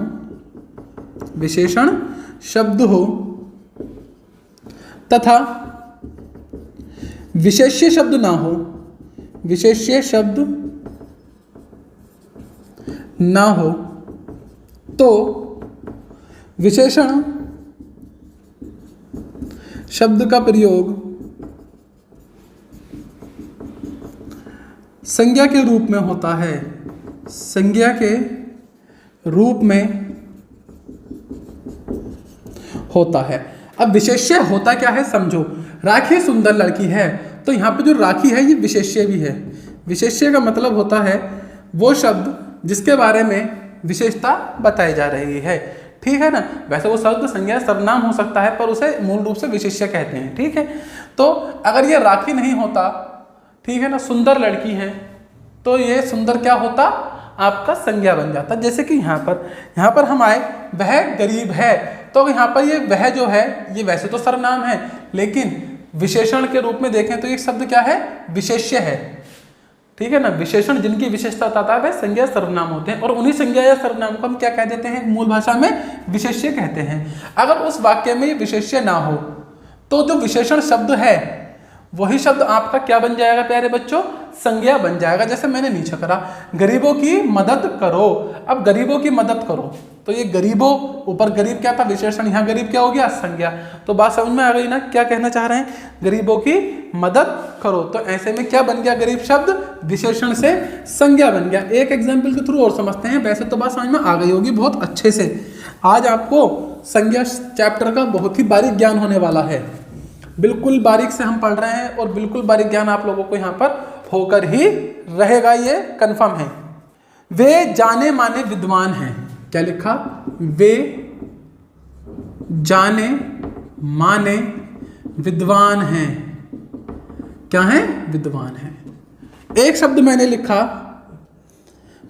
विशेषण शब्द हो तथा विशेष्य शब्द ना हो, विशेष्य शब्द ना हो, तो विशेषण शब्द का प्रयोग संज्ञा के रूप में होता है। संज्ञा के रूप में होता है। अब विशेष्य होता क्या है समझो। राखी सुंदर लड़की है, तो यहाँ पे जो राखी है ये विशेष्य भी है। विशेष्य का मतलब होता है वो शब्द जिसके बारे में विशेषता बताई जा रही है। ठीक है ना। वैसे वो शब्द संज्ञा सर्वनाम हो सकता है पर उसे मूल रूप से विशेष्य कहते हैं। ठीक है। तो अगर ये राखी नहीं होता, ठीक है ना, सुंदर लड़की है, तो ये सुंदर क्या होता? आपका संज्ञा बन जाता। जैसे कि यहाँ पर हम आए वह गरीब है, तो यहाँ पर ये वह जो है ये वैसे तो सर्वनाम है, लेकिन विशेषण के रूप में देखें तो ये शब्द क्या है? विशेष्य है। ठीक है ना। विशेषण जिनकी विशेषता बताता है वह संज्ञा सर्वनाम होते हैं, और उन्हीं संज्ञा या सर्वनाम को हम क्या कह देते हैं? मूल भाषा में विशेष्य कहते हैं। अगर उस वाक्य में ये विशेष्य ना हो तो जो विशेषण शब्द है वही शब्द आपका क्या बन जाएगा प्यारे बच्चों? संज्ञा बन जाएगा। जैसे मैंने नीचे करा, गरीबों की मदद करो। अब गरीबों की मदद करो, तो ये गरीबों, ऊपर गरीब क्या था? विशेषण। यहाँ गरीब क्या हो गया? संज्ञा। तो बात समझ में आ गई ना, क्या कहना चाह रहे हैं? गरीबों की मदद करो। तो ऐसे में क्या बन गया? गरीब शब्द विशेषण से संज्ञा बन गया। एक एग्जाम्पल के थ्रू और समझते हैं। वैसे तो बात समझ में आ गई होगी बहुत अच्छे से। आज आपको संज्ञा चैप्टर का बहुत ही बारीक ज्ञान होने वाला है। बिल्कुल बारीक से हम पढ़ रहे हैं और बिल्कुल बारीक ज्ञान आप लोगों को यहाँ पर होकर ही रहेगा, ये कंफर्म है। वे जाने माने विद्वान हैं। क्या लिखा? वे जाने माने विद्वान हैं। क्या है? विद्वान हैं। एक शब्द मैंने लिखा,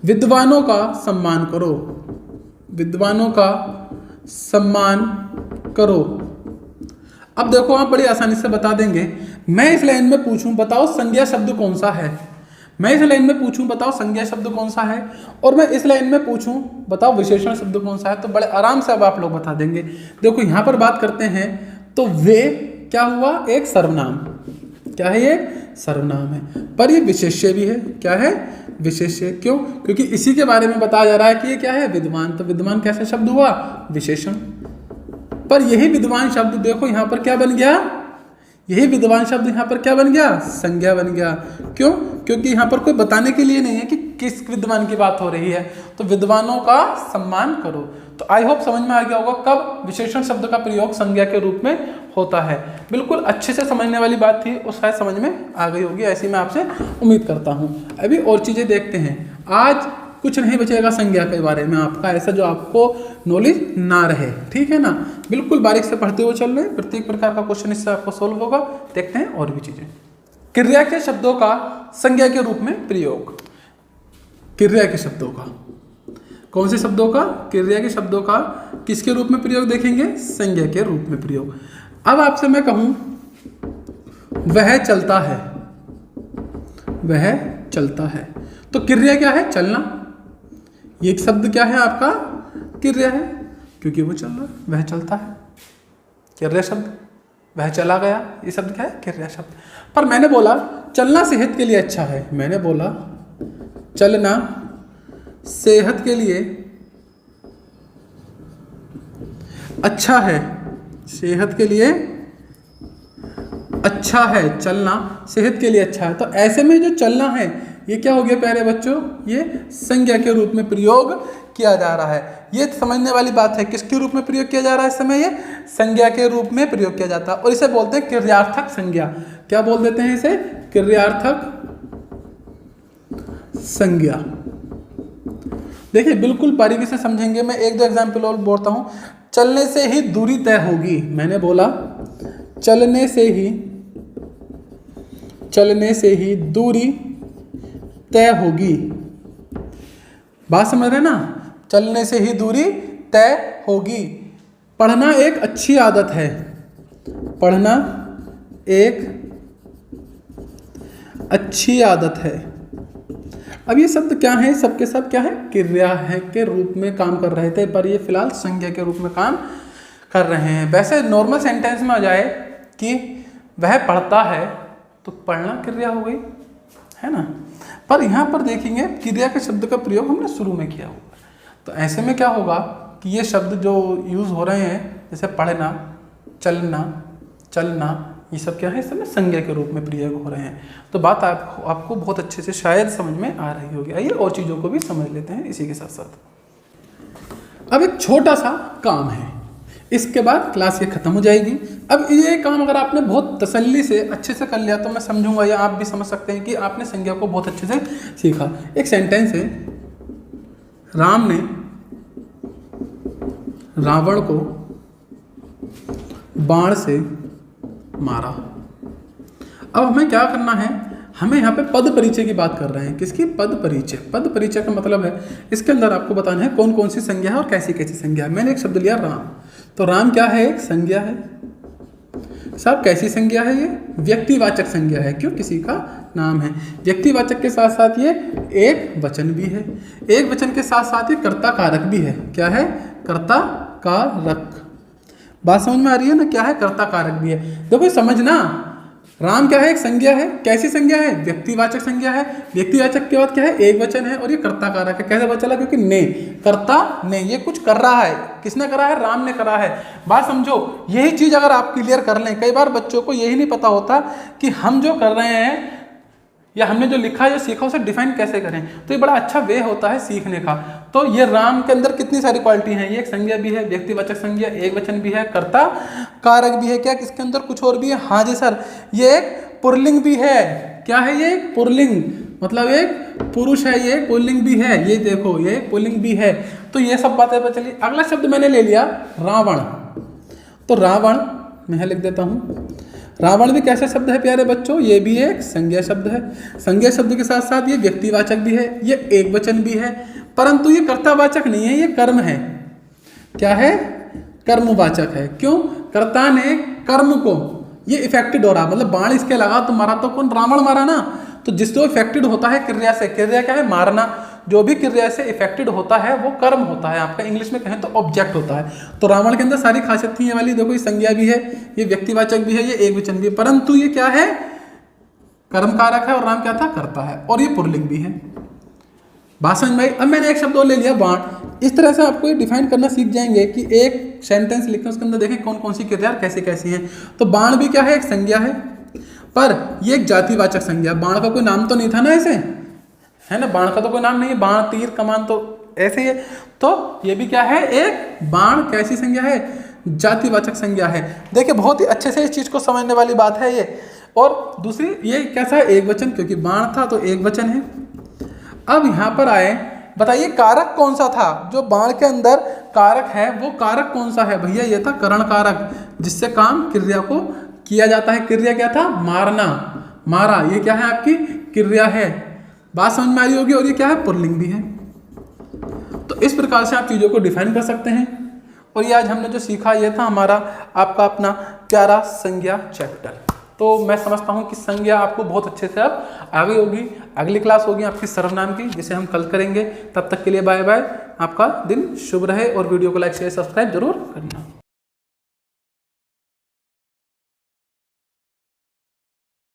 विद्वानों का सम्मान करो। विद्वानों का सम्मान करो। अब देखो आप बड़ी आसानी से बता देंगे। मैं इस लाइन में पूछूं बताओ संज्ञा शब्द कौन सा है, मैं इस लाइन में पूछूं बताओ संज्ञा शब्द कौन सा है, और मैं इस लाइन में पूछूं बताओ विशेषण शब्द कौन सा है, तो बड़े आराम से अब आप लोग बता देंगे। देखो यहाँ पर बात करते हैं तो वे क्या हुआ? एक सर्वनाम। क्या है? ये सर्वनाम है, पर ये विशेष्य भी है। क्या है? विशेष्य। क्यों? क्योंकि इसी के बारे में बताया जा रहा है कि ये क्या है? विद्वान। तो विद्वान कैसा शब्द हुआ? विशेषण। पर यही विद्वान शब्द देखो यहाँ पर क्या बन गया? यही विद्वान शब्द यहाँ पर क्या बन गया? संज्ञा बन गया। क्यों? क्योंकि यहाँ पर कोई बताने के लिए नहीं है कि किस विद्वान की बात हो रही है। तो विद्वानों का सम्मान करो। तो आई होप समझ में आ गया होगा कब विशेषण शब्द का प्रयोग संज्ञा के रूप में होता है। बिल्कुल अच्छे से समझने वाली बात थी और शायद समझ में आ गई होगी, ऐसी मैं आपसे उम्मीद करता हूँ। अभी और चीज़ें देखते हैं। आज कुछ नहीं बचेगा संज्ञा के बारे में आपका, ऐसा जो आपको नॉलेज ना रहे। ठीक है ना। बिल्कुल बारीक से पढ़ते हुए चल रहे हैं। प्रत्येक प्रकार का क्वेश्चन इससे आपको सोल्व होगा। देखते हैं और भी चीजें। क्रिया के शब्दों का संज्ञा के रूप में प्रयोग। क्रिया के शब्दों का, कौन से शब्दों का? क्रिया के शब्दों का किसके रूप में प्रयोग देखेंगे? संज्ञा के रूप में प्रयोग। अब आपसे मैं कहूं वह चलता है, वह चलता है, तो क्रिया क्या है? चलना। ये शब्द क्या है आपका? क्रिया है, क्योंकि वो चल रहा है, वह चलता है। क्रिया शब्द, वह चला गया, ये शब्द क्या है? क्रिया शब्द। पर मैंने बोला चलना सेहत के लिए अच्छा है, मैंने बोला चलना सेहत के लिए अच्छा है, सेहत के लिए अच्छा है, चलना सेहत के लिए अच्छा है। तो ऐसे में जो चलना है ये क्या हो गया प्यारे बच्चों? ये संज्ञा के रूप में प्रयोग किया जा रहा है। ये समझने वाली बात है, किसके रूप में प्रयोग किया जा रहा है इस समय? ये संज्ञा के रूप में प्रयोग किया जाता है, और इसे बोलते हैं क्रियार्थक संज्ञा। क्या बोल देते हैं इसे? क्रियार्थक संज्ञा। देखिए बिल्कुल बारीकी से समझेंगे। मैं एक दो एग्जाम्पल और बोलता हूं। चलने से ही दूरी तय होगी, मैंने बोला चलने से ही दूरी तय होगी। बात समझ रहे ना? चलने से ही दूरी तय होगी। पढ़ना एक अच्छी आदत है, पढ़ना एक अच्छी आदत है। अब ये शब्द क्या है? सबके सब क्या है? क्रिया है के रूप में काम कर रहे थे, पर ये फिलहाल संज्ञा के रूप में काम कर रहे हैं। वैसे नॉर्मल सेंटेंस में आ जाए कि वह पढ़ता है, तो पढ़ना क्रिया हो गई, है ना? पर यहाँ पर देखेंगे क्रिया के शब्द का प्रयोग हमने शुरू में किया हुआ। तो ऐसे में क्या होगा कि ये शब्द जो यूज़ हो रहे हैं, जैसे पढ़ना, चलना, चलना, ये सब क्या है? इस समय संज्ञा के रूप में प्रयोग हो रहे हैं। तो बात आपको बहुत अच्छे से शायद समझ में आ रही होगी। आइए और चीज़ों को भी समझ लेते हैं इसी के साथ साथ। अब एक छोटा सा काम है, इसके बाद क्लास ये खत्म हो जाएगी। अब ये काम अगर आपने बहुत तसल्ली से अच्छे से कर लिया तो मैं समझूंगा, या आप भी समझ सकते हैं कि आपने संज्ञा को बहुत अच्छे से सीखा। एक सेंटेंस है, राम ने रावण को बाण से मारा। अब हमें क्या करना है? हमें यहाँ पे पद परिचय की बात कर रहे हैं। किसकी? पद परिचय। पद परिचय का मतलब है इसके अंदर आपको बताना है कौन कौन सी संज्ञा है और कैसी कैसी संज्ञा है। मैंने एक शब्द लिया राम, तो राम क्या है? एक संज्ञा है। साहब कैसी संज्ञा है? ये व्यक्तिवाचक संज्ञा है। क्यों? किसी का नाम है। व्यक्तिवाचक के साथ साथ ये एक वचन भी है। एक वचन के साथ साथ ये कर्ता कारक भी है। क्या है? कर्ता कारक। बात समझ में आ रही है ना? क्या है? कर्ता कारक भी है। देखो समझना, राम क्या है? एक संज्ञा है। कैसी संज्ञा है? व्यक्तिवाचक संज्ञा है। व्यक्तिवाचक के बाद क्या है? एक वचन है, और ये कर्ता कारक है। कैसे पता चला? क्योंकि ने, कर्ता ने, ये कुछ कर रहा है। किसने करा है? राम ने करा है। बात समझो, यही चीज अगर आप क्लियर कर लें, कई बार बच्चों को यही नहीं पता होता कि हम जो कर रहे हैं या हमने जो लिखा या सीखा उसे डिफाइन कैसे करें। तो ये बड़ा अच्छा वे होता है सीखने का। तो ये राम के अंदर कितनी सारी क्वालिटी हैं। ये एक संज्ञा भी है, व्यक्तिवाचक संज्ञा, एक वचन भी है, कर्ता कारक भी है। क्या इसके अंदर कुछ और भी है? हाँ जी सर, ये एक पुल्लिंग भी है। क्या है? ये एक पुल्लिंग, मतलब एक पुरुष है। ये एक पुल्लिंग भी है। ये देखो, ये एक पुल्लिंग भी है। तो ये सब बातें पता चली। अगला शब्द मैंने ले लिया रावण। तो रावण मैं लिख देता हूँ। रावण भी कैसा शब्द है प्यारे बच्चों? ये भी एक संज्ञा शब्द है। संज्ञा शब्द के साथ साथ ये व्यक्तिवाचक भी है, ये एक वचन भी है, परंतु ये कर्तावाचक नहीं है, ये कर्म है। क्या है? कर्मवाचक है। क्यों? कर्ता ने कर्म को, ये इफेक्टेड हो रहा, मतलब बाण इसके लगा तो मारा, तो कौन? रावण मारा ना। तो जिसको इफेक्टेड होता है क्रिया से, क्रिया क्या है? मारना। जो भी क्रिया से इफेक्टेड होता है वो कर्म होता है। आपका इंग्लिश में कहें तो ऑब्जेक्ट होता है। तो रावण के अंदर सारी खासियत थी ये वाली। देखो, ये संज्ञा भी है, ये व्यक्तिवाचक भी है, ये एक वचन भी है, परंतु ये क्या है? कर्म कारक है। और राम क्या था? कर्ता है। और ये पुल्लिंग भी है। बात समझ में आई? अब मैंने एक शब्द और ले लिया, बाण। इस तरह से आपको ये डिफाइन करना सीख जाएंगे कि एक सेंटेंस लिखें, उसके अंदर देखें कौन कौन सी क्रिया कैसी कैसी हैं। तो बाण भी क्या है? एक संज्ञा है, पर ये एक जातिवाचक संज्ञा। बाण का कोई नाम तो नहीं था ना ऐसे, है ना? बाण का तो कोई नाम नहीं है। बाण, तीर, कमान तो ऐसे ही है। तो ये भी क्या है? एक बाण। कैसी संज्ञा है? जातिवाचक संज्ञा है। देखिए बहुत ही अच्छे से इस चीज को समझने वाली बात है ये। और दूसरी ये कैसा है? एक वचन, क्योंकि बाण था तो एक वचन है। अब यहां पर आए, बताइए कारक कौन सा था? जो बाण के अंदर कारक है वो कारक कौन सा है? भैया ये था करण कारक, जिससे काम क्रिया को किया जाता है। क्रिया क्या था? मारना, मारा। ये क्या है? आपकी क्रिया है। बात समझ में आ रही होगी। और ये क्या है? पुल्लिंग भी है। तो इस प्रकार से आप चीज़ों को डिफाइन कर सकते हैं। और ये आज हमने जो सीखा ये था हमारा आपका अपना प्यारा संज्ञा चैप्टर। तो मैं समझता हूँ कि संज्ञा आपको बहुत अच्छे से अब आ गई होगी। अगली क्लास होगी आपकी सर्वनाम की, जिसे हम कल करेंगे। तब तक के लिए बाय बाय, आपका दिन शुभ रहे और वीडियो को लाइक शेयर सब्सक्राइब जरूर करना।